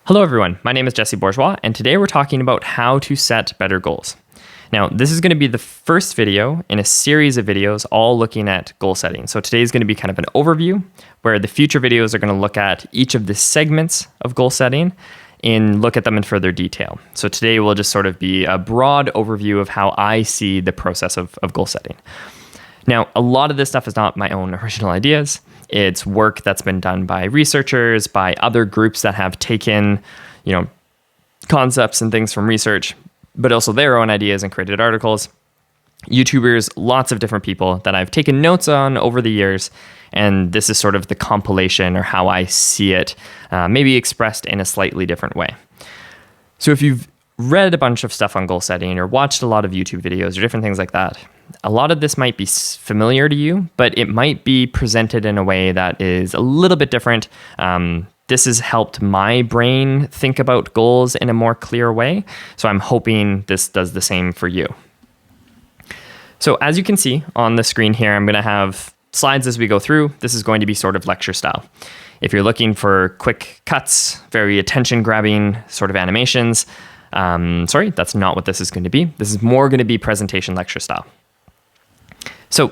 Hello everyone, my name is Jesse Bourgeois, and today we're talking about how to set better goals. Now, this is going to be the first video in a series of videos all looking at goal setting. So today is going to be kind of an overview, where the future videos are going to look at each of the segments of goal setting and look at them in further detail. So today will just sort of be a broad overview of how I see the process of goal setting. Now, a lot of this stuff is not my own original ideas. It's work that's been done by researchers, by other groups that have taken, concepts and things from research, but also their own ideas and created articles. YouTubers, lots of different people that I've taken notes on over the years. And this is sort of the compilation or how I see it, maybe expressed in a slightly different way. So if you've read a bunch of stuff on goal setting or watched a lot of YouTube videos or different things like that, a lot of this might be familiar to you, but it might be presented in a way that is a little bit different. This has helped my brain think about goals in a more clear way. So I'm hoping this does the same for you. So as you can see on the screen here, I'm going to have slides as we go through. This is going to be sort of lecture style. If you're looking for quick cuts, very attention-grabbing sort of animations, sorry, that's not what this is going to be. This is more going to be presentation lecture style. So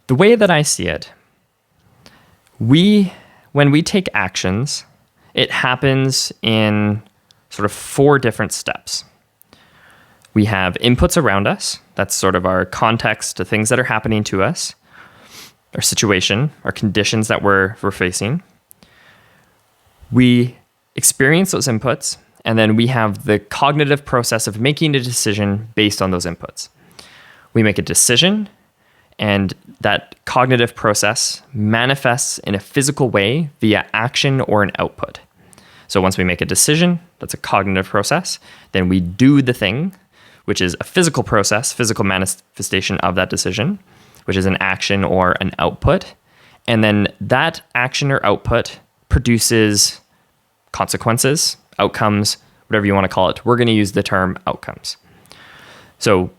the way that I see it, when we take actions, it happens in sort of 4 different steps. We have inputs around us. That's sort of our context to things that are happening to us, our situation, our conditions that we're facing. We experience those inputs, and then we have the cognitive process of making a decision based on those inputs. We make a decision, and that cognitive process manifests in a physical way via action or an output. So once we make a decision, that's a cognitive process. Then we do the thing, which is a physical process, physical manifestation of that decision, which is an action or an output. And then that action or output produces consequences, outcomes, whatever you want to call it. We're going to use the term outcomes. So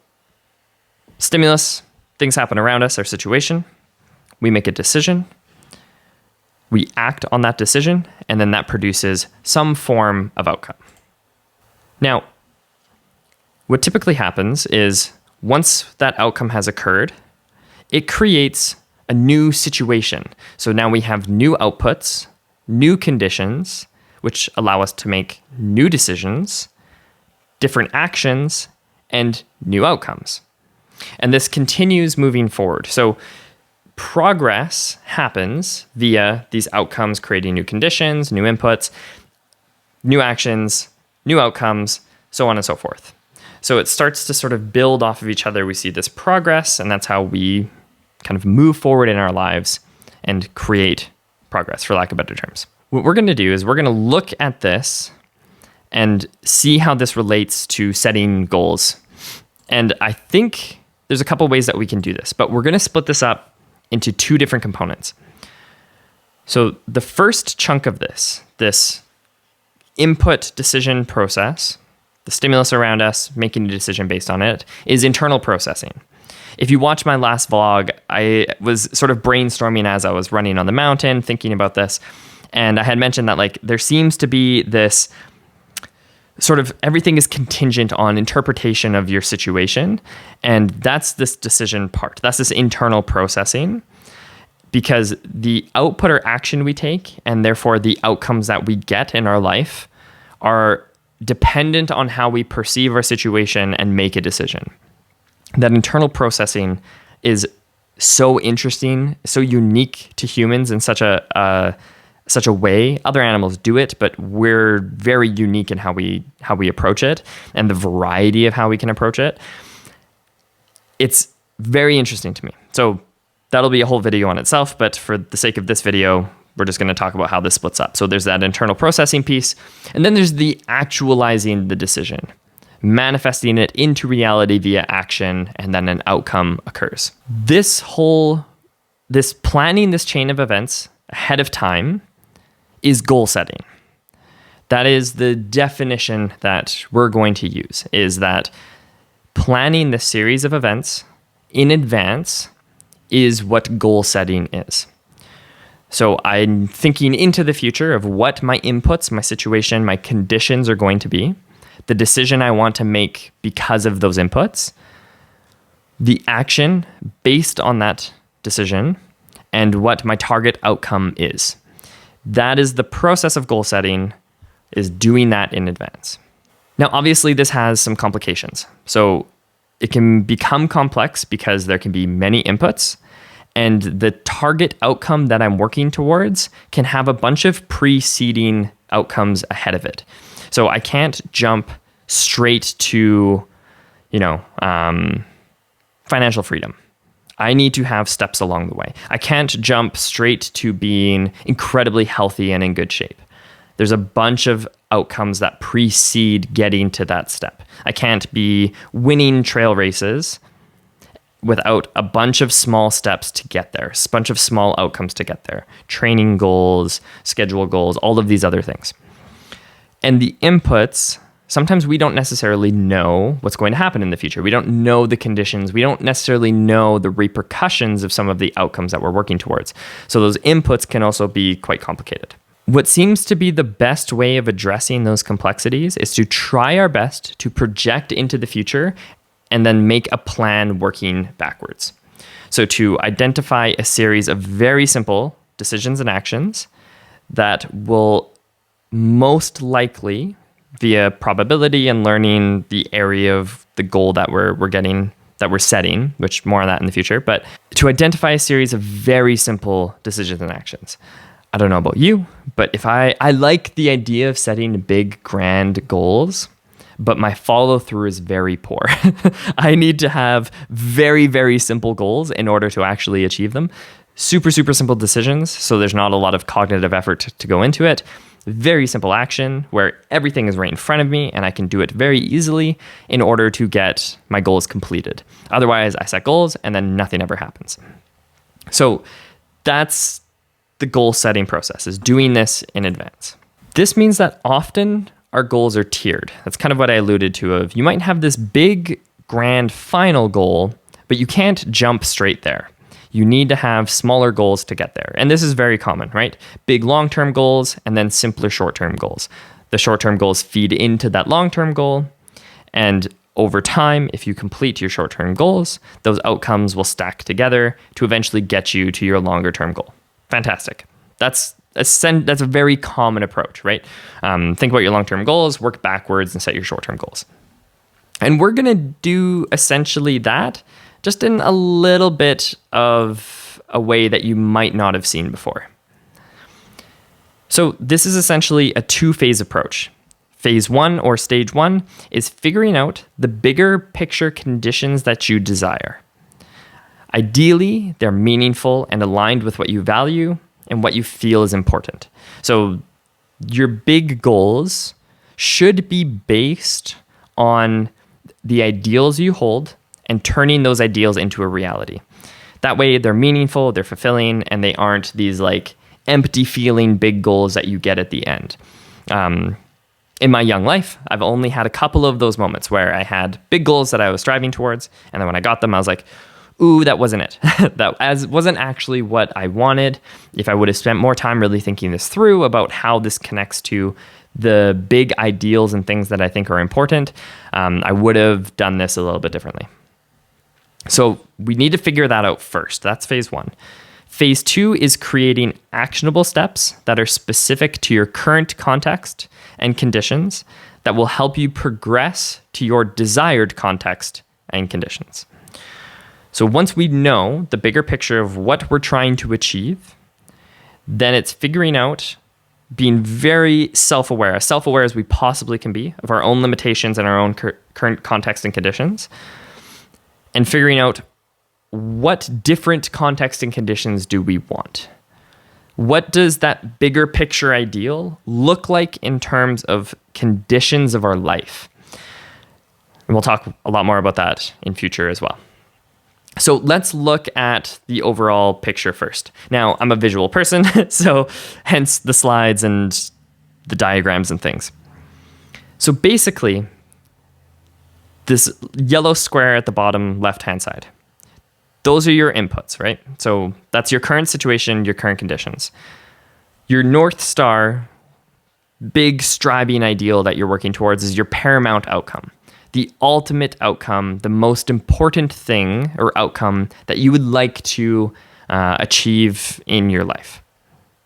stimulus, things happen around us, our situation. We make a decision. We act on that decision, and then that produces some form of outcome. Now, what typically happens is once that outcome has occurred, it creates a new situation. So now we have new outputs, new conditions, which allow us to make new decisions, different actions, and new outcomes. And this continues moving forward. So progress happens via these outcomes, creating new conditions, new inputs, new actions, new outcomes, so on and so forth. So it starts to sort of build off of each other. We see this progress, and that's how we kind of move forward in our lives and create progress, for lack of better terms. What we're going to do is we're going to look at this and see how this relates to setting goals. And I think there's a couple ways that we can do this, but we're going to split this up into 2 different components. So the first chunk of this input decision process, the stimulus around us, making a decision based on it, is internal processing. If you watch my last vlog, I was sort of brainstorming as I was running on the mountain, thinking about this. And I had mentioned that there seems to be this sort of everything is contingent on interpretation of your situation. And that's this decision part. That's this internal processing. Because the output or action we take, and therefore the outcomes that we get in our life, are dependent on how we perceive our situation and make a decision. That internal processing is so interesting, so unique to humans in such a way. Other animals do it, but we're very unique in how we approach it and the variety of how we can approach it. It's very interesting to me. So that'll be a whole video on itself, but for the sake of this video, we're just going to talk about how this splits up. So there's that internal processing piece, and then there's the actualizing the decision, manifesting it into reality via action, and then an outcome occurs. This planning this chain of events ahead of time is goal setting. That is the definition that we're going to use, is that planning this series of events in advance is what goal setting is. So I'm thinking into the future of what my inputs, my situation, my conditions are going to be, the decision I want to make because of those inputs, the action based on that decision, and what my target outcome is. That is the process of goal setting, is doing that in advance. Now, obviously, this has some complications. So it can become complex because there can be many inputs, and the target outcome that I'm working towards can have a bunch of preceding outcomes ahead of it. So I can't jump straight to, financial freedom. I need to have steps along the way. I can't jump straight to being incredibly healthy and in good shape. There's a bunch of outcomes that precede getting to that step. I can't be winning trail races without a bunch of small steps to get there, a bunch of small outcomes to get there, training goals, schedule goals, all of these other things. And the inputs, sometimes we don't necessarily know what's going to happen in the future. We don't know the conditions. We don't necessarily know the repercussions of some of the outcomes that we're working towards. So those inputs can also be quite complicated. What seems to be the best way of addressing those complexities is to try our best to project into the future and then make a plan working backwards. So to identify a series of very simple decisions and actions that will most likely, via probability and learning the area of the goal that we're setting, which more on that in the future, but to identify a series of very simple decisions and actions. I don't know about you, but if I like the idea of setting big, grand goals, but my follow through is very poor. I need to have very, very simple goals in order to actually achieve them. Super, super simple decisions, so there's not a lot of cognitive effort to go into it. Very simple action where everything is right in front of me and I can do it very easily in order to get my goals completed. Otherwise, I set goals and then nothing ever happens. So that's the goal setting process, is doing this in advance. This means that often our goals are tiered. That's kind of what I alluded to of you might have this big, grand final goal, but you can't jump straight there. You need to have smaller goals to get there. And this is very common, right? Big long-term goals and then simpler short-term goals. The short-term goals feed into that long-term goal. And over time, if you complete your short-term goals, those outcomes will stack together to eventually get you to your longer-term goal. Fantastic. That's a very common approach, right? Think about your long-term goals, work backwards, and set your short-term goals. And we're going to do essentially that, just in a little bit of a way that you might not have seen before. So this is essentially a two-phase approach. Phase one, or stage one, is figuring out the bigger picture conditions that you desire. Ideally, they're meaningful and aligned with what you value and what you feel is important. So your big goals should be based on the ideals you hold and turning those ideals into a reality. That way they're meaningful, they're fulfilling, and they aren't these like empty feeling big goals that you get at the end. In my young life, I've only had a couple of those moments where I had big goals that I was striving towards, and then when I got them, I was like, ooh, that wasn't it. That wasn't actually what I wanted. If I would have spent more time really thinking this through about how this connects to the big ideals and things that I think are important, I would have done this a little bit differently. So we need to figure that out first. That's phase one. Phase two is creating actionable steps that are specific to your current context and conditions that will help you progress to your desired context and conditions. So once we know the bigger picture of what we're trying to achieve, then it's figuring out, being very self-aware as we possibly can be of our own limitations and our own current context and conditions, and figuring out what different context and conditions do we want. What does that bigger picture ideal look like in terms of conditions of our life? And we'll talk a lot more about that in future as well. So let's look at the overall picture first. Now, I'm a visual person, so hence the slides and the diagrams and things. So basically, this yellow square at the bottom left-hand side, those are your inputs, right? So that's your current situation, your current conditions. Your North Star, big striving ideal that you're working towards is your paramount outcome. The ultimate outcome, the most important thing or outcome that you would like to achieve in your life.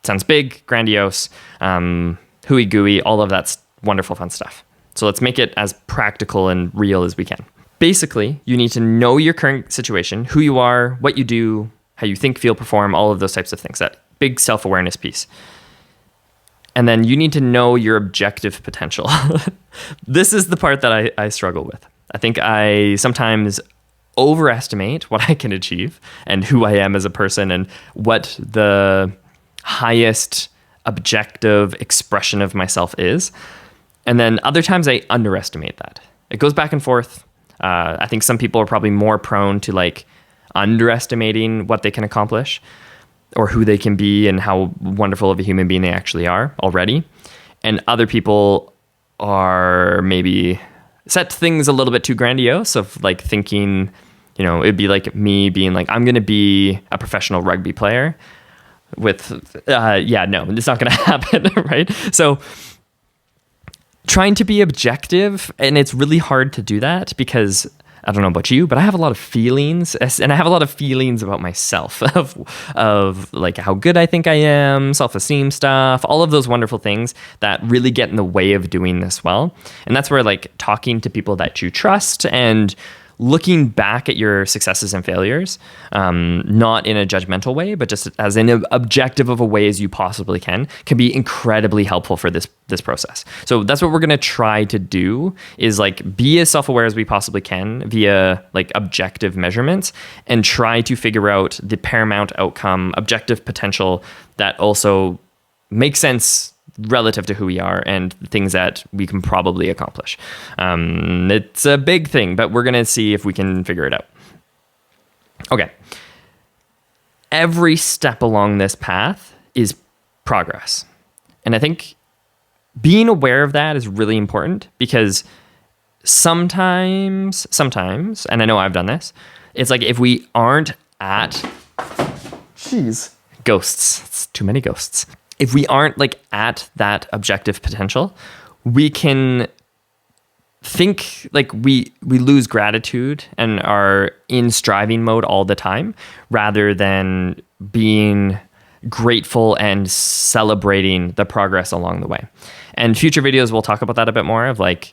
Sounds big, grandiose, hooey gooey, all of that's wonderful, fun stuff. So let's make it as practical and real as we can. Basically, you need to know your current situation, who you are, what you do, how you think, feel, perform, all of those types of things, that big self-awareness piece. And then you need to know your objective potential. This is the part that I struggle with. I think I sometimes overestimate what I can achieve and who I am as a person and what the highest objective expression of myself is. And then other times I underestimate that. It goes back and forth. I think some people are probably more prone to like underestimating what they can accomplish or who they can be and how wonderful of a human being they actually are already. And other people are maybe set things a little bit too grandiose of like thinking, you know, it'd be like me being like, I'm going to be a professional rugby player with, no, it's not going to happen, right? So trying to be objective, and it's really hard to do that because I don't know about you, but I have a lot of feelings, and I have a lot of feelings about myself of like how good I think I am, self-esteem stuff, all of those wonderful things that really get in the way of doing this well. And that's where like talking to people that you trust and looking back at your successes and failures, not in a judgmental way, but just as an objective of a way as you possibly can be incredibly helpful for this process. So that's what we're going to try to do, is like be as self-aware as we possibly can via like objective measurements and try to figure out the paramount outcome, objective potential that also makes sense relative to who we are and things that we can probably accomplish. It's a big thing, but we're going to see if we can figure it out. Okay. Every step along this path is progress. And I think being aware of that is really important because sometimes, and I know I've done this, it's like if we aren't at ghosts, it's too many ghosts. If we aren't like at that objective potential, we can think like we lose gratitude and are in striving mode all the time rather than being grateful and celebrating the progress along the way. And future videos we'll talk about that a bit more of like,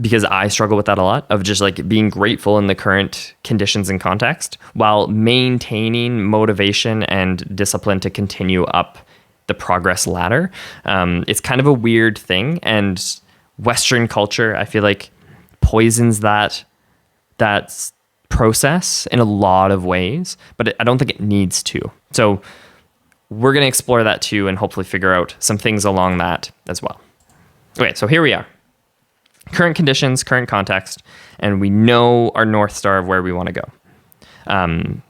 because I struggle with that a lot, of just like being grateful in the current conditions and context while maintaining motivation and discipline to continue up the progress ladder. It's kind of a weird thing, and Western culture, I feel like, poisons that process in a lot of ways, but I don't think it needs to. So we're going to explore that too and hopefully figure out some things along that as well. Okay, so here we are. Current conditions, current context, and we know our North Star of where we want to go.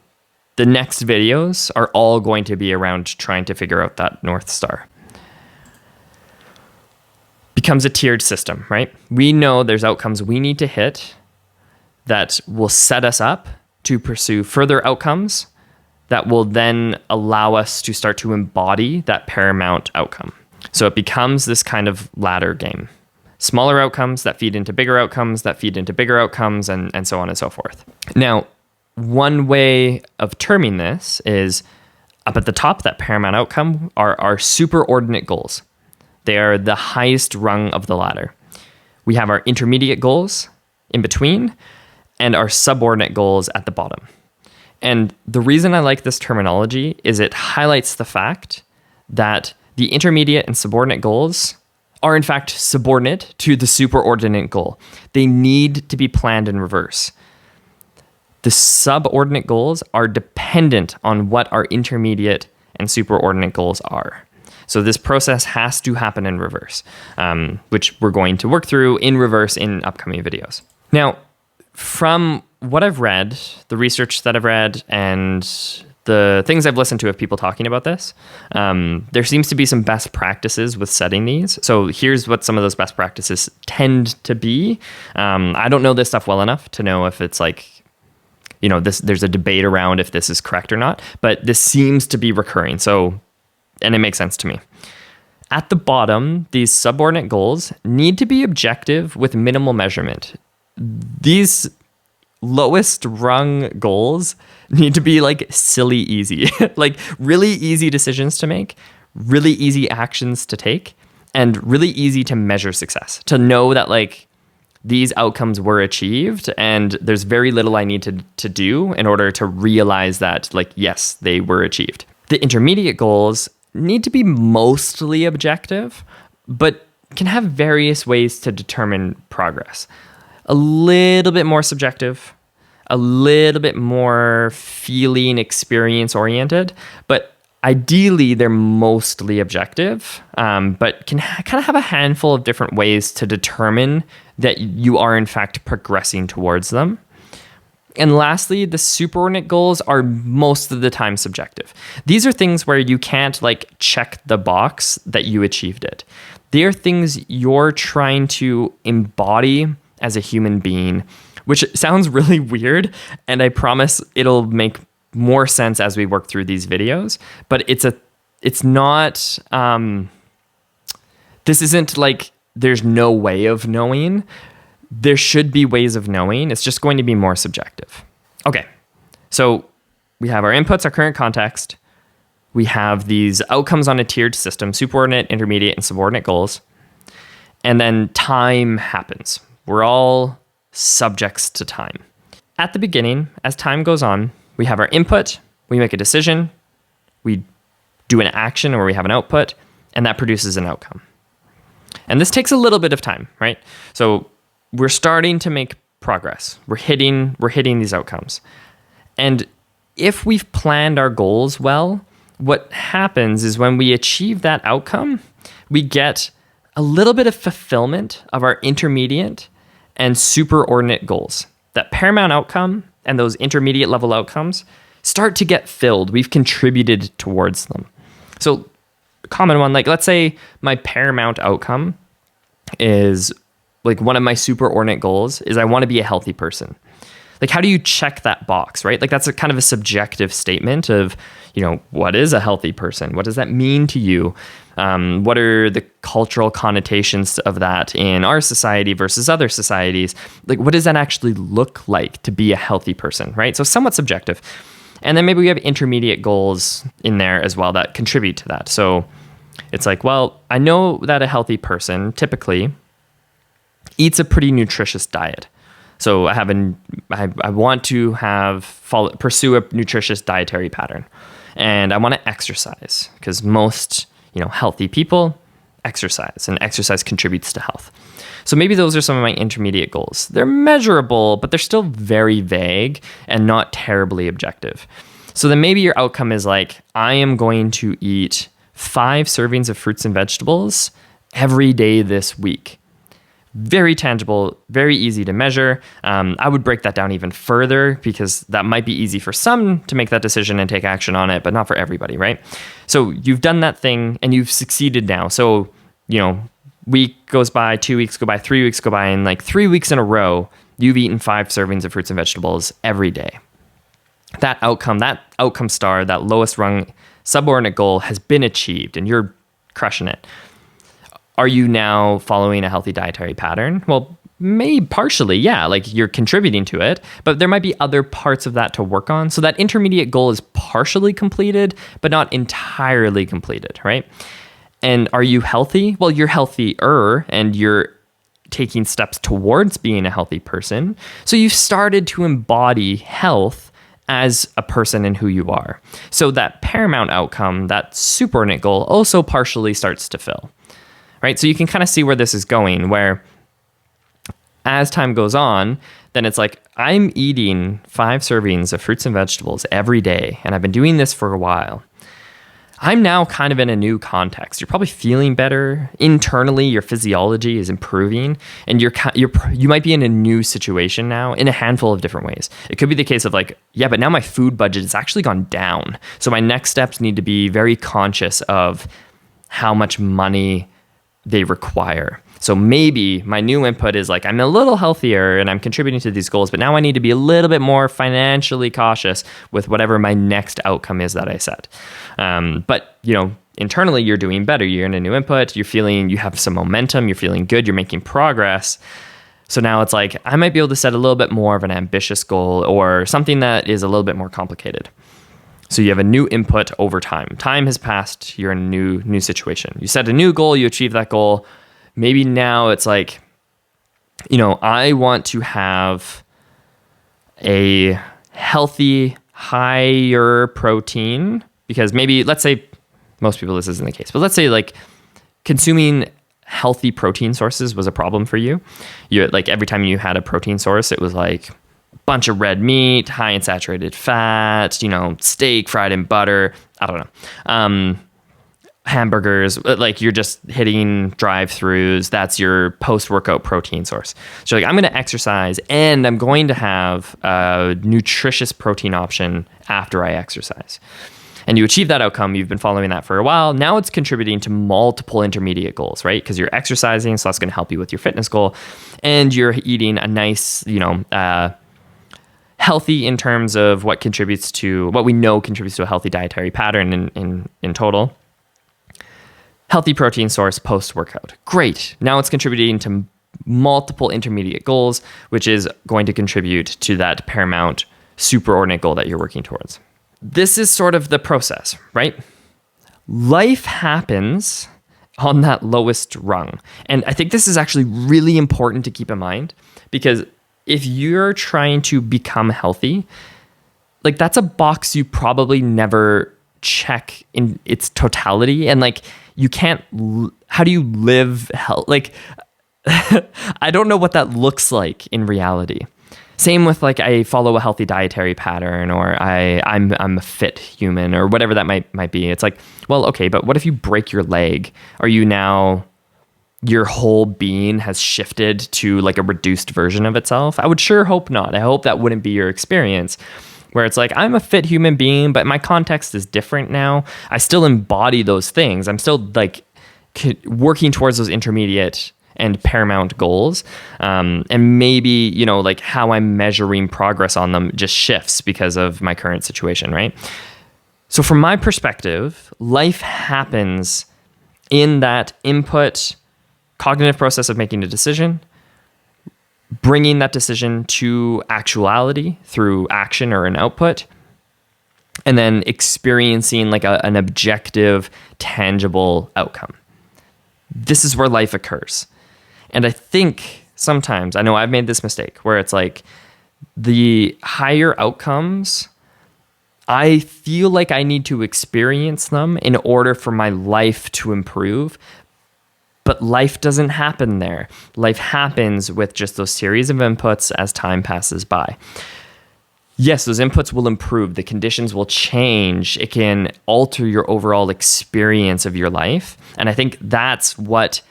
The next videos are all going to be around trying to figure out that North Star. Becomes a tiered system, right? We know there's outcomes we need to hit that will set us up to pursue further outcomes that will then allow us to start to embody that paramount outcome. So it becomes this kind of ladder game. Smaller outcomes that feed into bigger outcomes, that feed into bigger outcomes, and so on and so forth. Now, one way of terming this is up at the top, that paramount outcome are our superordinate goals. They are the highest rung of the ladder. We have our intermediate goals in between and our subordinate goals at the bottom. And the reason I like this terminology is it highlights the fact that the intermediate and subordinate goals are in fact subordinate to the superordinate goal. They need to be planned in reverse. The subordinate goals are dependent on what our intermediate and superordinate goals are. So this process has to happen in reverse, which we're going to work through in reverse in upcoming videos. Now, from what I've read, the research that I've read, and the things I've listened to of people talking about this, there seems to be some best practices with setting these. So here's what some of those best practices tend to be. I don't know this stuff well enough to know if it's like there's a debate around if this is correct or not, but this seems to be recurring. And it makes sense to me. At the bottom, these subordinate goals need to be objective with minimal measurement. These lowest rung goals need to be like silly easy, like really easy decisions to make, really easy actions to take, and really easy to measure success, to know that like these outcomes were achieved and there's very little I need to do in order to realize that like, yes, they were achieved. The intermediate goals need to be mostly objective, but can have various ways to determine progress. A little bit more subjective, a little bit more feeling, experience oriented, but ideally they're mostly objective, but can kind of have a handful of different ways to determine that you are in fact progressing towards them. And lastly, the superordinate goals are most of the time subjective. These are things where you can't like check the box that you achieved it. They are things you're trying to embody as a human being, which sounds really weird. And I promise it'll make more sense as we work through these videos. But it's not, this isn't like there's no way of knowing. There should be ways of knowing. It's just going to be more subjective. Okay, so we have our inputs, our current context. We have these outcomes on a tiered system, superordinate, intermediate, and subordinate goals. And then time happens. We're all subjects to time. At the beginning, as time goes on, we have our input, we make a decision, we do an action or we have an output, and that produces an outcome. And this takes a little bit of time, right? So we're starting to make progress. We're hitting these outcomes. And if we've planned our goals well, what happens is when we achieve that outcome, we get a little bit of fulfillment of our intermediate and superordinate goals. That paramount outcome and those intermediate level outcomes start to get filled. We've contributed towards them. So a common one, like let's say my paramount outcome is like one of my superordinate goals is I want to be a healthy person. Like, how do you check that box, right? Like, that's a kind of a subjective statement of, what is a healthy person? What does that mean to you? What are the cultural connotations of that in our society versus other societies? Like, what does that actually look like to be a healthy person, right? So somewhat subjective. And then maybe we have intermediate goals in there as well that contribute to that. So it's like, well, I know that a healthy person typically eats a pretty nutritious diet. So I want to pursue a nutritious dietary pattern, and I want to exercise because most, healthy people exercise, and exercise contributes to health. So maybe those are some of my intermediate goals. They're measurable, but they're still very vague and not terribly objective. So then maybe your outcome is like, I am going to eat 5 servings of fruits and vegetables every day this week. Very tangible, very easy to measure. I would break that down even further because that might be easy for some to make that decision and take action on it, but not for everybody, right? So you've done that thing and you've succeeded now. So, week goes by, 2 weeks go by, 3 weeks go by, and like 3 weeks in a row, you've eaten 5 servings of fruits and vegetables every day. That outcome star, that lowest rung subordinate goal has been achieved and you're crushing it. Are you now following a healthy dietary pattern? Well, maybe partially, yeah, like you're contributing to it, but there might be other parts of that to work on. So that intermediate goal is partially completed, but not entirely completed, right? And are you healthy? Well, you're healthier and you're taking steps towards being a healthy person. So you've started to embody health as a person and who you are. So that paramount outcome, that superordinate goal, also partially starts to fill. Right? So you can kind of see where this is going, where as time goes on, then it's like, I'm eating 5 servings of fruits and vegetables every day, and I've been doing this for a while. I'm now kind of in a new context. You're probably feeling better. Internally, your physiology is improving, and you might be in a new situation now in a handful of different ways. It could be the case of like, yeah, but now my food budget has actually gone down. So my next steps need to be very conscious of how much money they require. So maybe my new input is like, I'm a little healthier and I'm contributing to these goals, but now I need to be a little bit more financially cautious with whatever my next outcome is that I set. But internally you're doing better. You're in a new input. You have some momentum. You're feeling good. You're making progress. So now it's like, I might be able to set a little bit more of an ambitious goal or something that is a little bit more complicated. So you have a new input over time. Time has passed. You're in a new situation. You set a new goal. You achieve that goal. Maybe now it's like, I want to have a healthy, higher protein, because maybe, let's say, most people this isn't the case, but let's say like consuming healthy protein sources was a problem for you. Like every time you had a protein source, it was like a bunch of red meat, high in saturated fat, steak fried in butter. I don't know. Hamburgers, like you're just hitting drive-throughs. That's your post-workout protein source. So like, I'm going to exercise and I'm going to have a nutritious protein option after I exercise. And you achieve that outcome. You've been following that for a while. Now it's contributing to multiple intermediate goals, right? Because you're exercising, so that's going to help you with your fitness goal. And you're eating a nice, healthy in terms of what we know contributes to a healthy dietary pattern in total. Healthy protein source post-workout. Great. Now it's contributing to multiple intermediate goals, which is going to contribute to that paramount superordinate goal that you're working towards. This is sort of the process, right? Life happens on that lowest rung. And I think this is actually really important to keep in mind, because if you're trying to become healthy, like that's a box you probably never check in its totality. And like, you can't, how do you live health? Like, I don't know what that looks like in reality. Same with like, I follow a healthy dietary pattern, or I'm a fit human, or whatever that might be. It's like, well, okay, but what if you break your leg? Are you now, your whole being has shifted to like a reduced version of itself? I would sure hope not. I hope that wouldn't be your experience, where it's like, I'm a fit human being, but my context is different now. I still embody those things. I'm still like working towards those intermediate and paramount goals. And maybe, like how I'm measuring progress on them just shifts because of my current situation, right? So from my perspective, life happens in that input cognitive process of making a decision, bringing that decision to actuality through action or an output, and then experiencing like an objective, tangible outcome. This is where life occurs. And I think sometimes, I know I've made this mistake, where it's like the higher outcomes, I feel like I need to experience them in order for my life to improve. But life doesn't happen there. Life happens with just those series of inputs as time passes by. Yes, those inputs will improve. The conditions will change. It can alter your overall experience of your life. And I think that's what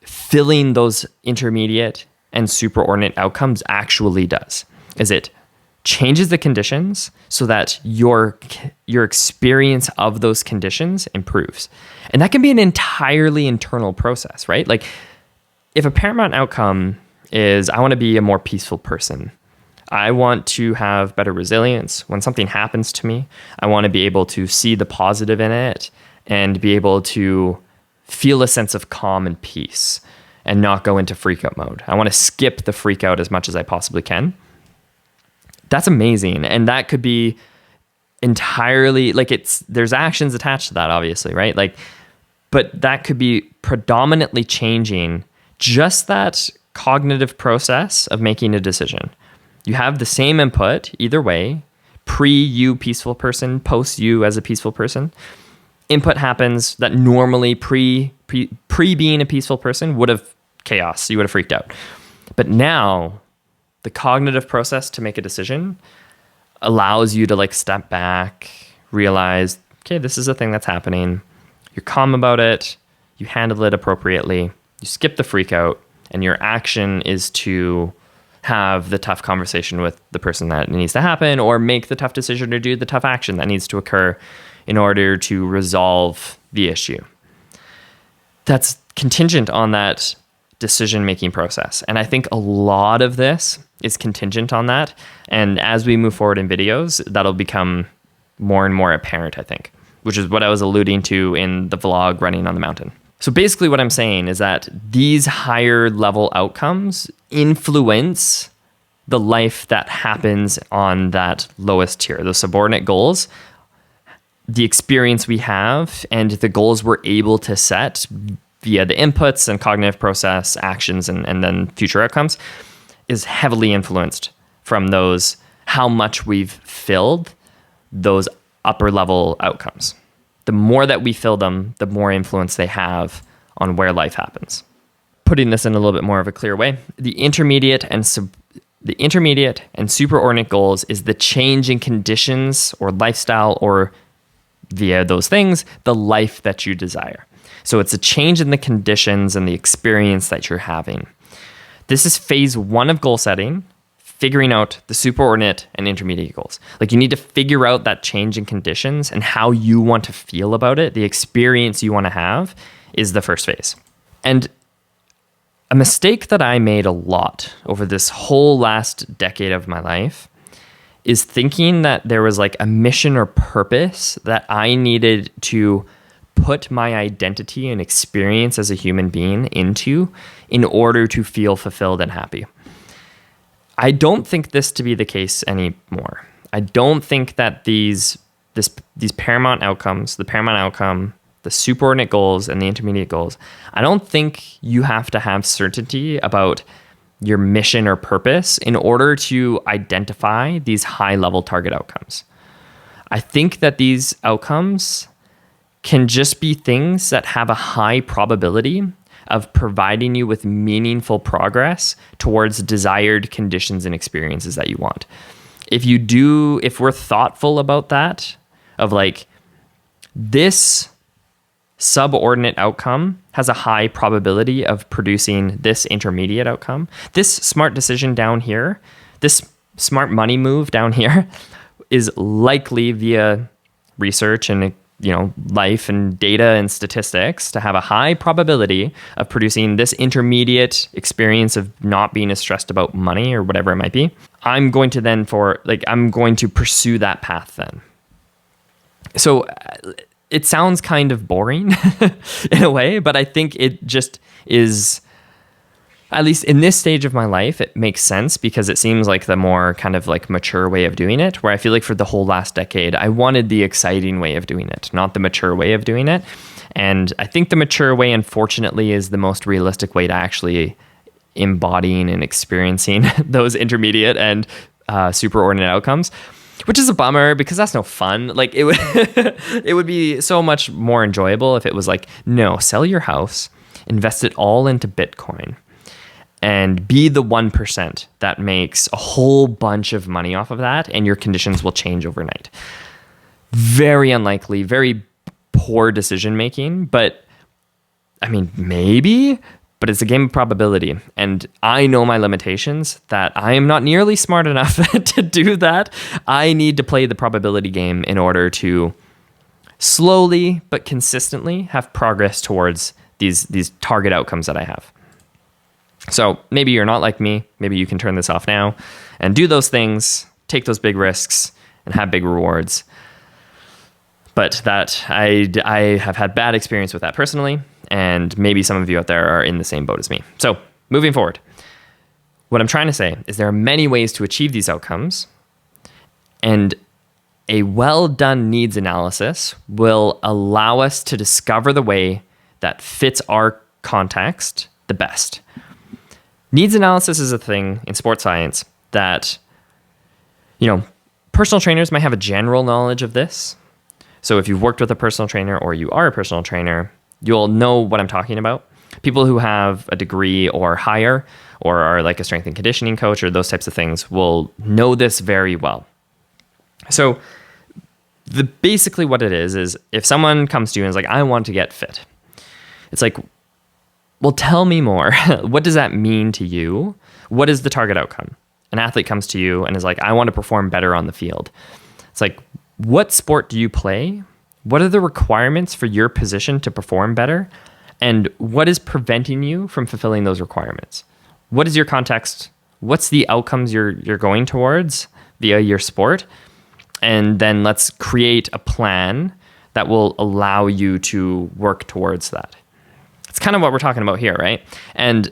filling those intermediate and superordinate outcomes actually does, is it changes the conditions so that your experience of those conditions improves. And that can be an entirely internal process, right? Like if a paramount outcome is, I want to be a more peaceful person. I want to have better resilience. When something happens to me, I want to be able to see the positive in it and be able to feel a sense of calm and peace and not go into freak out mode. I want to skip the freak out as much as I possibly can. That's amazing. And that could be entirely like there's actions attached to that, obviously, right? Like, but that could be predominantly changing just that cognitive process of making a decision. You have the same input either way, pre-you peaceful person, post-you as a peaceful person. Input happens that normally pre being a peaceful person would have chaos. You would have freaked out. But now the cognitive process to make a decision allows you to like step back, realize, okay, this is a thing that's happening. You're calm about it. You handle it appropriately. You skip the freak out, and your action is to have the tough conversation with the person that needs to happen, or make the tough decision, or do the tough action that needs to occur in order to resolve the issue. That's contingent on that decision-making process. And I think a lot of this is contingent on that. And as we move forward in videos, that'll become more and more apparent, I think, which is what I was alluding to in the vlog Running on the Mountain. So basically what I'm saying is that these higher level outcomes influence the life that happens on that lowest tier, those subordinate goals, the experience we have, and the goals we're able to set via the inputs and cognitive process, actions, and then future outcomes is heavily influenced from those, how much we've filled those upper level outcomes. The more that we fill them, the more influence they have on where life happens. Putting this in a little bit more of a clear way, the intermediate and superordinate goals is the change in conditions or lifestyle, or via those things, the life that you desire. So it's a change in the conditions and the experience that you're having. This is phase 1 of goal setting, figuring out the superordinate and intermediate goals. Like, you need to figure out that change in conditions and how you want to feel about it. The experience you want to have is the first phase. And a mistake that I made a lot over this whole last decade of my life is thinking that there was like a mission or purpose that I needed to put my identity and experience as a human being into in order to feel fulfilled and happy. I don't think this to be the case anymore. I don't think that these paramount outcomes, the paramount outcome, the superordinate goals, and the intermediate goals, I don't think you have to have certainty about your mission or purpose in order to identify these high-level target outcomes. I think that these outcomes can just be things that have a high probability of providing you with meaningful progress towards desired conditions and experiences that you want. If we're thoughtful about that, of like, this subordinate outcome has a high probability of producing this intermediate outcome. This smart decision down here, this smart money move down here, is likely via research and life and data and statistics to have a high probability of producing this intermediate experience of not being as stressed about money or whatever it might be. I'm going to pursue that path then. So it sounds kind of boring in a way, but I think it just is, at least in this stage of my life, it makes sense because it seems like the more kind of like mature way of doing it, where I feel like for the whole last decade, I wanted the exciting way of doing it, not the mature way of doing it. And I think the mature way, unfortunately, is the most realistic way to actually embodying and experiencing those intermediate and superordinate outcomes. Which is a bummer because that's no fun. Like, it would it would be so much more enjoyable if it was like, no, sell your house, invest it all into Bitcoin, and be the 1% that makes a whole bunch of money off of that, and your conditions will change overnight. Very unlikely, very poor decision making, but I mean, maybe, but it's a game of probability. And I know my limitations, that I am not nearly smart enough to do that. I need to play the probability game in order to slowly but consistently have progress towards these target outcomes that I have. So maybe you're not like me. Maybe you can turn this off now and do those things, take those big risks, and have big rewards. But that I have had bad experience with that personally, and maybe some of you out there are in the same boat as me. So moving forward, what I'm trying to say is there are many ways to achieve these outcomes, and a well-done needs analysis will allow us to discover the way that fits our context the best. Needs analysis is a thing in sports science that, personal trainers might have a general knowledge of this. So if you've worked with a personal trainer or you are a personal trainer, you'll know what I'm talking about. People who have a degree or higher, or are like a strength and conditioning coach or those types of things, will know this very well. So basically what it is if someone comes to you and is like, I want to get fit. It's like, well, tell me more. What does that mean to you? What is the target outcome? An athlete comes to you and is like, I want to perform better on the field. It's like, what sport do you play? What are the requirements for your position to perform better? And what is preventing you from fulfilling those requirements? What is your context? What's the outcomes you're going towards via your sport? And then let's create a plan that will allow you to work towards that. It's kind of what we're talking about here, right? And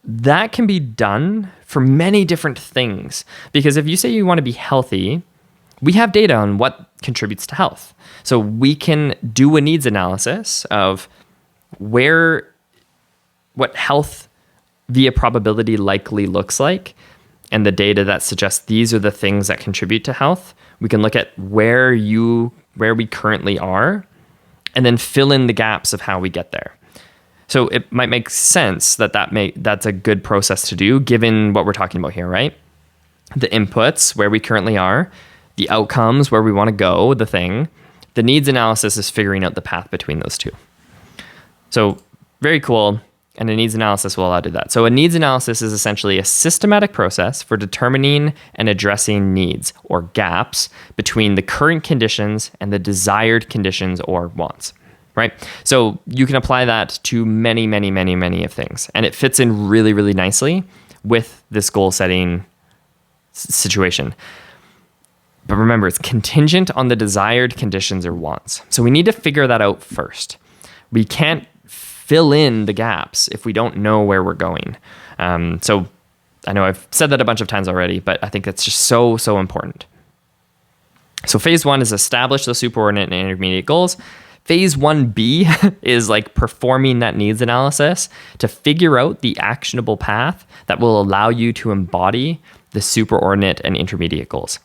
that can be done for many different things. Because if you say you want to be healthy, we have data on what contributes to health. So we can do a needs analysis of what health via probability likely looks like, and the data that suggests these are the things that contribute to health. We can look at where we currently are, and then fill in the gaps of how we get there. So it might make sense that's a good process to do, given what we're talking about here, right? The inputs, where we currently are, the outcomes, where we want to go, the thing. The needs analysis is figuring out the path between those two. So very cool. And a needs analysis will allow you to do that. So a needs analysis is essentially a systematic process for determining and addressing needs or gaps between the current conditions and the desired conditions or wants, right? So you can apply that to many, many, many, many of things. And it fits in really, really nicely with this goal setting situation. But remember, it's contingent on the desired conditions or wants. So we need to figure that out first. We can't fill in the gaps if we don't know where we're going. So I know I've said that a bunch of times already, but I think that's just so, so important. So phase 1 is establish the superordinate and intermediate goals. Phase 1B is like performing that needs analysis to figure out the actionable path that will allow you to embody the superordinate and intermediate goals.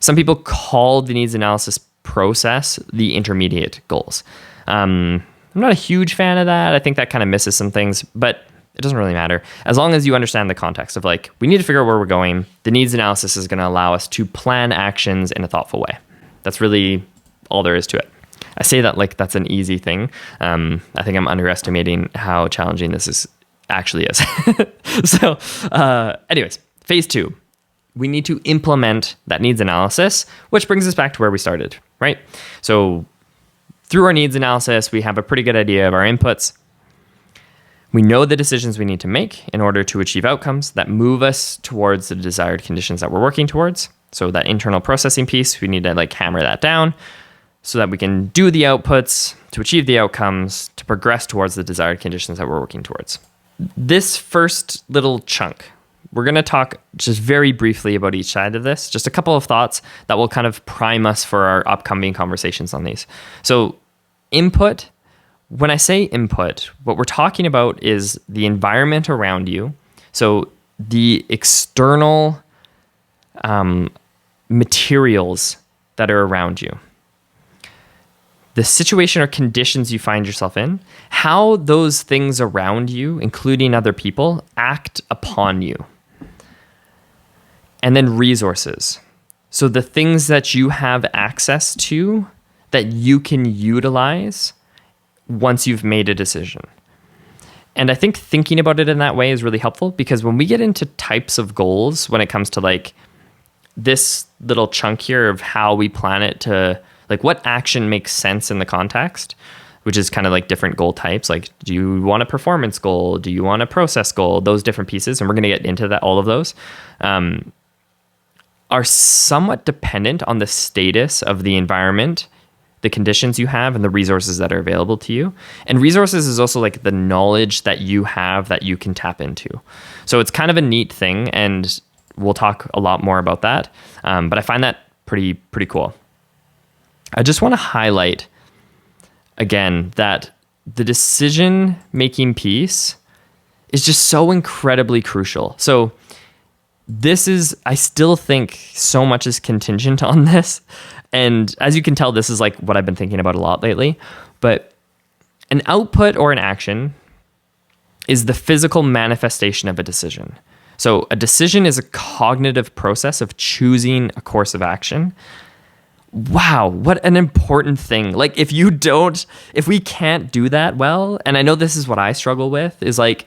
Some people call the needs analysis process the intermediate goals. I'm not a huge fan of that. I think that kind of misses some things, but it doesn't really matter. As long as you understand the context of like, we need to figure out where we're going. The needs analysis is going to allow us to plan actions in a thoughtful way. That's really all there is to it. I say that like that's an easy thing. I think I'm underestimating how challenging this actually is. So anyways, phase 2. We need to implement that needs analysis, which brings us back to where we started, right? So through our needs analysis, we have a pretty good idea of our inputs. We know the decisions we need to make in order to achieve outcomes that move us towards the desired conditions that we're working towards. So that internal processing piece, we need to like hammer that down so that we can do the outputs to achieve the outcomes to progress towards the desired conditions that we're working towards. This first little chunk, we're going to talk just very briefly about each side of this, just a couple of thoughts that will kind of prime us for our upcoming conversations on these. So input, when I say input, what we're talking about is the environment around you. So the external materials that are around you. The situation or conditions you find yourself in, how those things around you, including other people, act upon you. And then resources. So the things that you have access to that you can utilize once you've made a decision. And I think thinking about it in that way is really helpful, because when we get into types of goals, when it comes to like this little chunk here of how we plan it to, like what action makes sense in the context, which is kind of like different goal types. Like, do you want a performance goal? Do you want a process goal? Those different pieces. And we're going to get into that, all of those. Are somewhat dependent on the status of the environment, the conditions you have, and the resources that are available to you. And resources is also like the knowledge that you have that you can tap into. So it's kind of a neat thing, and we'll talk a lot more about that. But I find that pretty cool. I just want to highlight again that the decision-making piece is just so incredibly crucial. So I still think so much is contingent on this. And as you can tell, this is like what I've been thinking about a lot lately. But an output or an action is the physical manifestation of a decision. So a decision is a cognitive process of choosing a course of action. Wow, what an important thing. Like if we can't do that well, and I know this is what I struggle with, is like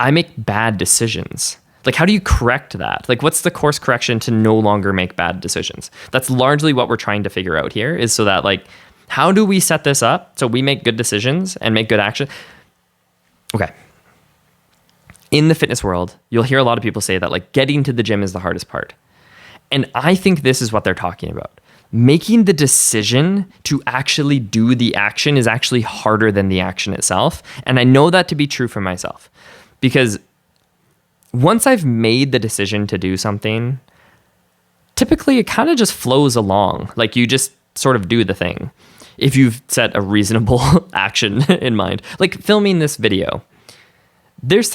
I make bad decisions. Like, how do you correct that? Like, what's the course correction to no longer make bad decisions? That's largely what we're trying to figure out here, is so that, like, how do we set this up so we make good decisions and make good action? Okay. In the fitness world, you'll hear a lot of people say that like getting to the gym is the hardest part. And I think this is what they're talking about. Making the decision to actually do the action is actually harder than the action itself. And I know that to be true for myself, because once I've made the decision to do something, typically it kind of just flows along. Like you just sort of do the thing. If you've set a reasonable action in mind, like filming this video, there's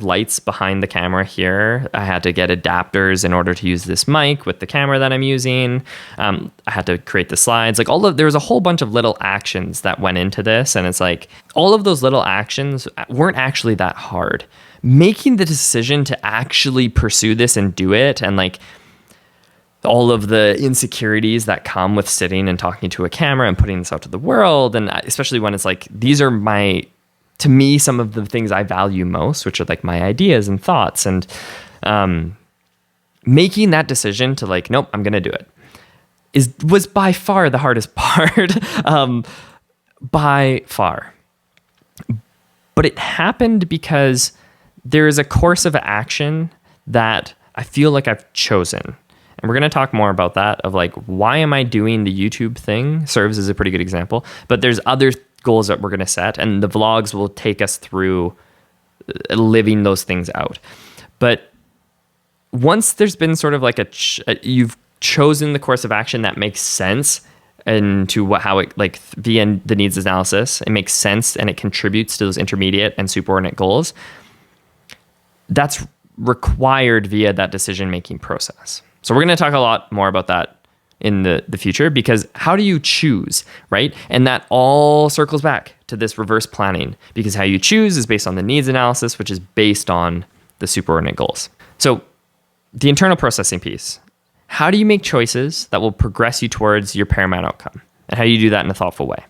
lights behind the camera here. I had to get adapters in order to use this mic with the camera that I'm using. I had to create the slides. Like there was a whole bunch of little actions that went into this. And it's like all of those little actions weren't actually that hard. Making the decision to actually pursue this and do it, and like all of the insecurities that come with sitting and talking to a camera and putting this out to the world. And especially when it's like, these are to me, some of the things I value most, which are like my ideas and thoughts, and making that decision to like, nope, I'm going to do it was by far the hardest part, by far. But it happened because there is a course of action that I feel like I've chosen. And we're going to talk more about that, of like, why am I doing the YouTube thing serves as a pretty good example. But there's other goals that we're going to set, and the vlogs will take us through living those things out. But once there's been sort of like you've chosen the course of action that makes sense into how it, like via the needs analysis, it makes sense and it contributes to those intermediate and superordinate goals. That's required via that decision-making process. So we're going to talk a lot more about that in the future, because how do you choose, right? And that all circles back to this reverse planning, because how you choose is based on the needs analysis, which is based on the superordinate goals. So the internal processing piece, how do you make choices that will progress you towards your paramount outcome? And how do you do that in a thoughtful way?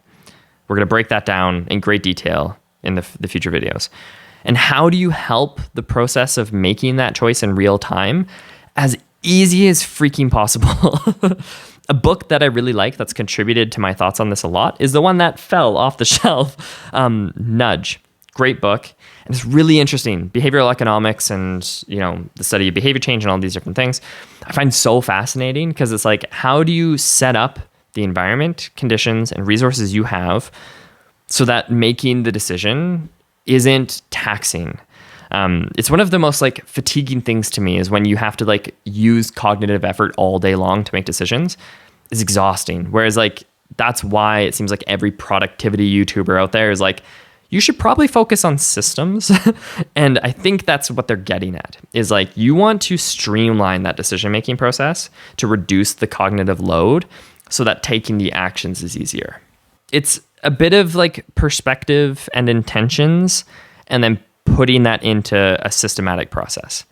We're going to break that down in great detail in the future videos. And how do you help the process of making that choice in real time as easy as freaking possible? A book that I really like that's contributed to my thoughts on this a lot is the one that fell off the shelf, Nudge. Great book. And it's really interesting. Behavioral economics and, the study of behavior change and all these different things. I find so fascinating, because it's like, how do you set up the environment, conditions, and resources you have so that making the decision isn't taxing? It's one of the most like fatiguing things to me is when you have to like use cognitive effort all day long to make decisions. It's exhausting. Whereas like, that's why it seems like every productivity YouTuber out there is like, you should probably focus on systems. And I think that's what they're getting at, is like, you want to streamline that decision-making process to reduce the cognitive load so that taking the actions is easier. It's a bit of like perspective and intentions, and then putting that into a systematic process.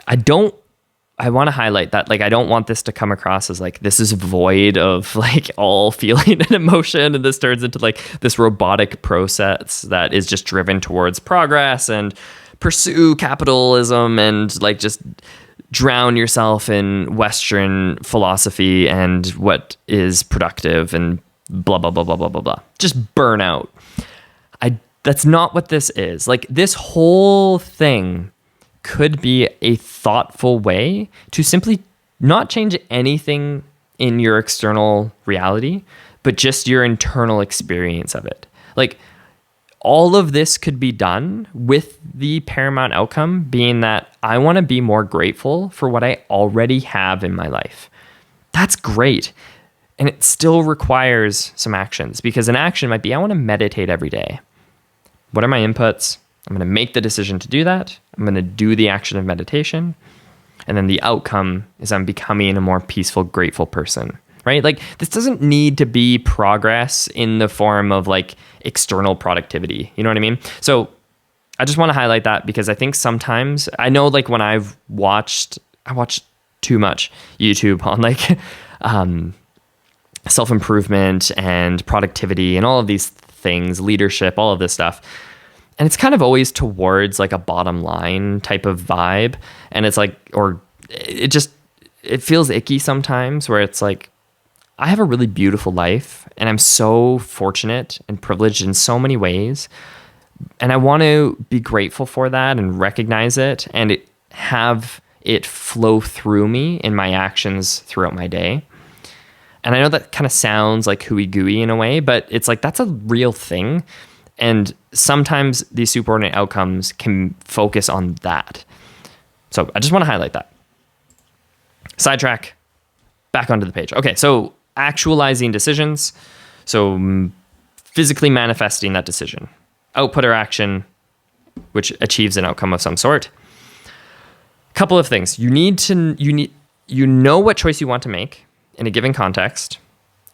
I want to highlight that, like, I don't want this to come across as like, this is void of like all feeling and emotion, and this turns into like this robotic process that is just driven towards progress and pursue capitalism and like just drown yourself in Western philosophy and what is productive and blah, blah, blah, blah, blah, blah, blah. Just burn out. That's not what this is. Like, this whole thing could be a thoughtful way to simply not change anything in your external reality, but just your internal experience of it. Like, all of this could be done with the paramount outcome being that I want to be more grateful for what I already have in my life. That's great. And it still requires some actions, because an action might be, I want to meditate every day. What are my inputs? I'm going to make the decision to do that. I'm going to do the action of meditation. And then the outcome is I'm becoming a more peaceful, grateful person, right? Like, this doesn't need to be progress in the form of like external productivity. You know what I mean? So I just want to highlight that, because I think sometimes, I know like when I watched too much YouTube on like self-improvement and productivity and all of these things, leadership, all of this stuff. And it's kind of always towards like a bottom line type of vibe. And it's like, or it feels icky sometimes, where it's like, I have a really beautiful life and I'm so fortunate and privileged in so many ways, And I want to be grateful for that and recognize it and have it flow through me in my actions throughout my day. And I know that kind of sounds like hooey gooey in a way, but it's like that's a real thing. And sometimes these superordinate outcomes can focus on that. So I just want to highlight that. Sidetrack, back onto the page. Okay, so actualizing decisions. So physically manifesting that decision. Output or action, which achieves an outcome of some sort. Couple of things. You know what choice you want to make in a given context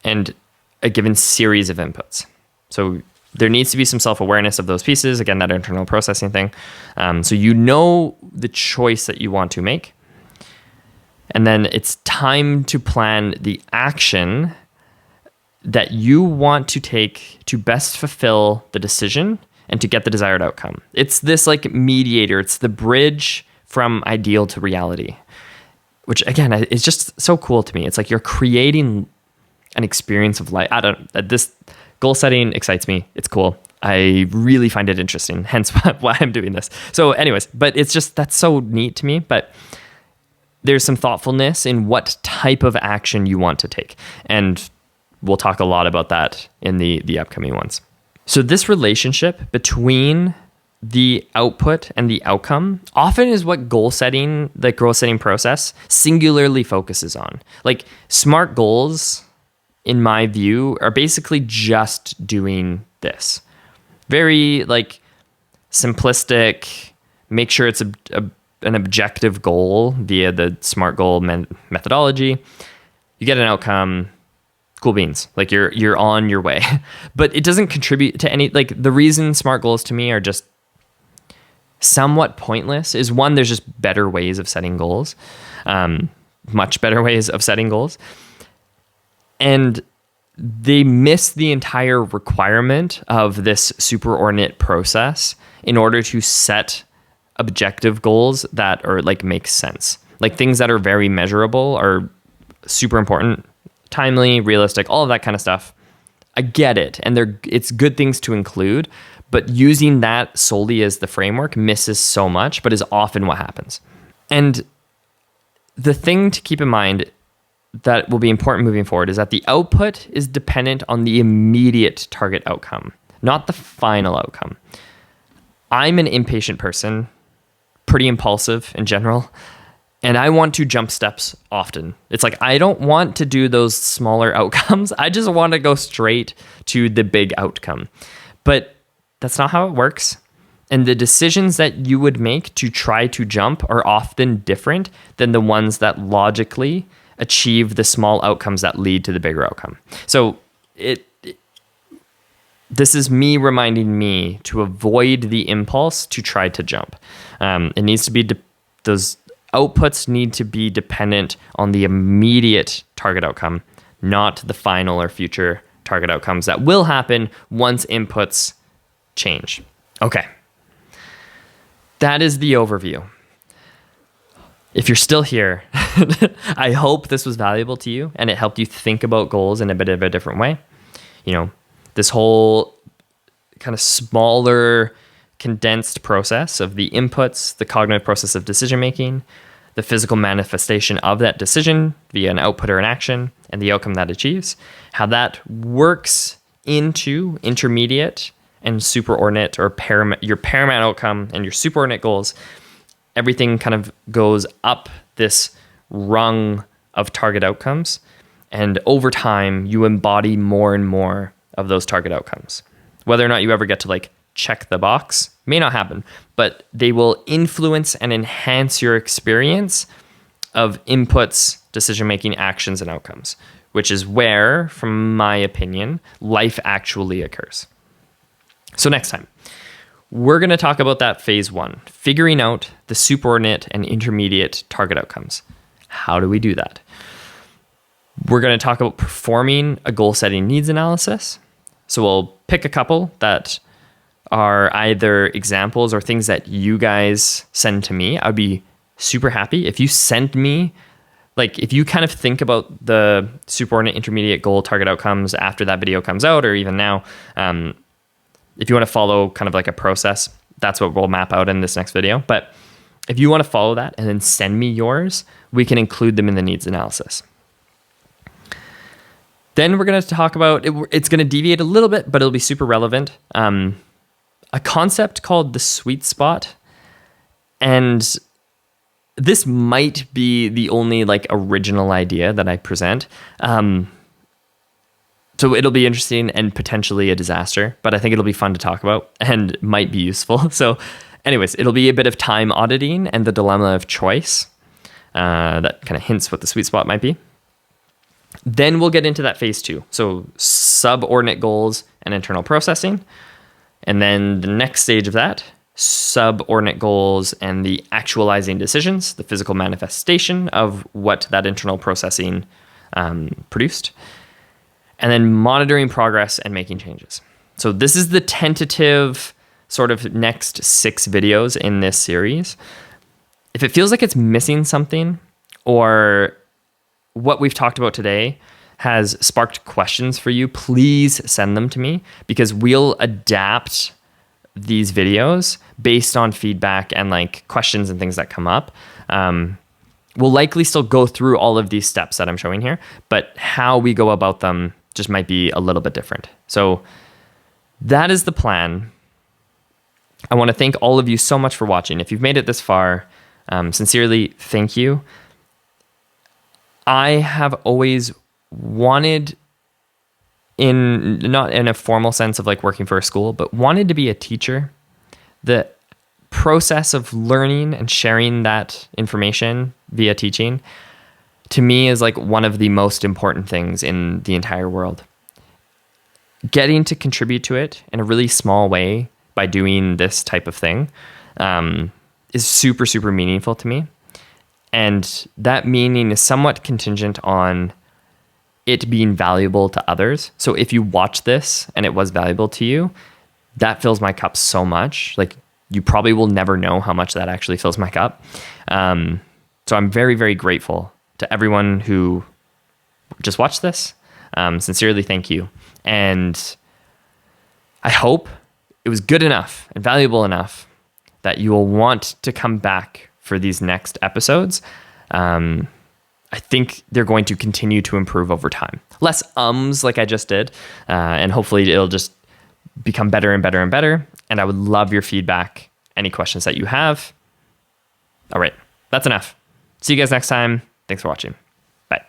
and a given series of inputs. So there needs to be some self-awareness of those pieces. Again, that internal processing thing. So you know the choice that you want to make. And then it's time to plan the action that you want to take to best fulfill the decision and to get the desired outcome. It's this like mediator. It's the bridge from ideal to reality, which again, is just so cool to me. It's like you're creating an experience of life. This goal setting excites me. It's cool. I really find it interesting, hence why I'm doing this. So anyways, but it's just, that's so neat to me. But there's some thoughtfulness in what type of action you want to take. And we'll talk a lot about that in the upcoming ones. So this relationship between the output and the outcome often is what the goal setting process singularly focuses on. Like SMART goals, in my view, are basically just doing this. Very like simplistic, make sure it's an objective goal via the SMART goal methodology. You get an outcome, cool beans. Like you're on your way. But it doesn't contribute to any, like the reason SMART goals to me are just somewhat pointless is one, there's just better ways of setting goals, much better ways of setting goals. And they miss the entire requirement of this superordinate process in order to set objective goals that are like make sense. Like things that are very measurable are super important, timely, realistic, all of that kind of stuff. I get it. And it's good things to include, but using that solely as the framework misses so much, but is often what happens. And the thing to keep in mind that will be important moving forward is that the output is dependent on the immediate target outcome, not the final outcome. I'm an impatient person, pretty impulsive in general, and I want to jump steps often. It's like, I don't want to do those smaller outcomes. I just want to go straight to the big outcome. But that's not how it works. And the decisions that you would make to try to jump are often different than the ones that logically achieve the small outcomes that lead to the bigger outcome. So this is me reminding me to avoid the impulse to try to jump. It needs to be, those outputs need to be dependent on the immediate target outcome, not the final or future target outcomes that will happen once inputs change. Okay. That is the overview. If you're still here, I hope this was valuable to you and it helped you think about goals in a bit of a different way. You know, this whole kind of smaller, condensed process of the inputs, the cognitive process of decision making, the physical manifestation of that decision via an output or an action, and the outcome that achieves, how that works into intermediate and superordinate or your paramount outcome and your superordinate goals. Everything kind of goes up this rung of target outcomes. And over time, you embody more and more of those target outcomes. Whether or not you ever get to like check the box may not happen, but they will influence and enhance your experience of inputs, decision-making, actions, and outcomes, which is where, from my opinion, life actually occurs. So next time, we're going to talk about that phase one, figuring out the superordinate and intermediate target outcomes. How do we do that? We're going to talk about performing a goal-setting needs analysis. So we'll pick a couple that are either examples or things that you guys send to me. I'd be super happy if you send me, like if you kind of think about the superordinate intermediate goal target outcomes after that video comes out or even now, If you want to follow kind of like a process, that's what we'll map out in this next video. But if you want to follow that and then send me yours, we can include them in the needs analysis. Then we're going to talk about, it's going to deviate a little bit, but it'll be super relevant. A concept called the sweet spot. And this might be the only like original idea that I present. So it'll be interesting and potentially a disaster, but I think it'll be fun to talk about and might be useful. So anyways, it'll be a bit of time auditing and the dilemma of choice. That kind of hints what the sweet spot might be. Then we'll get into that phase 2. So subordinate goals and internal processing. And then the next stage of that, subordinate goals and the actualizing decisions, the physical manifestation of what that internal processing produced. And then monitoring progress and making changes. So this is the tentative sort of next 6 videos in this series. If it feels like it's missing something, or what we've talked about today has sparked questions for you, please send them to me, because we'll adapt these videos based on feedback and like questions and things that come up. We'll likely still go through all of these steps that I'm showing here, but how we go about them just might be a little bit different. So that is the plan. I want to thank all of you so much for watching. If you've made it this far, sincerely, thank you. I have always wanted, not in a formal sense of like working for a school, but wanted to be a teacher. The process of learning and sharing that information via teaching, to me, is like one of the most important things in the entire world. Getting to contribute to it in a really small way by doing this type of thing is super, super meaningful to me. And that meaning is somewhat contingent on it being valuable to others. So if you watch this and it was valuable to you, that fills my cup so much. Like, you probably will never know how much that actually fills my cup. So I'm very, very grateful to everyone who just watched this. Sincerely, thank you. And I hope it was good enough and valuable enough that you will want to come back for these next episodes. I think they're going to continue to improve over time. Less ums like I just did. And hopefully it'll just become better and better and better. And I would love your feedback, any questions that you have. All right, that's enough. See you guys next time. Thanks for watching. Bye.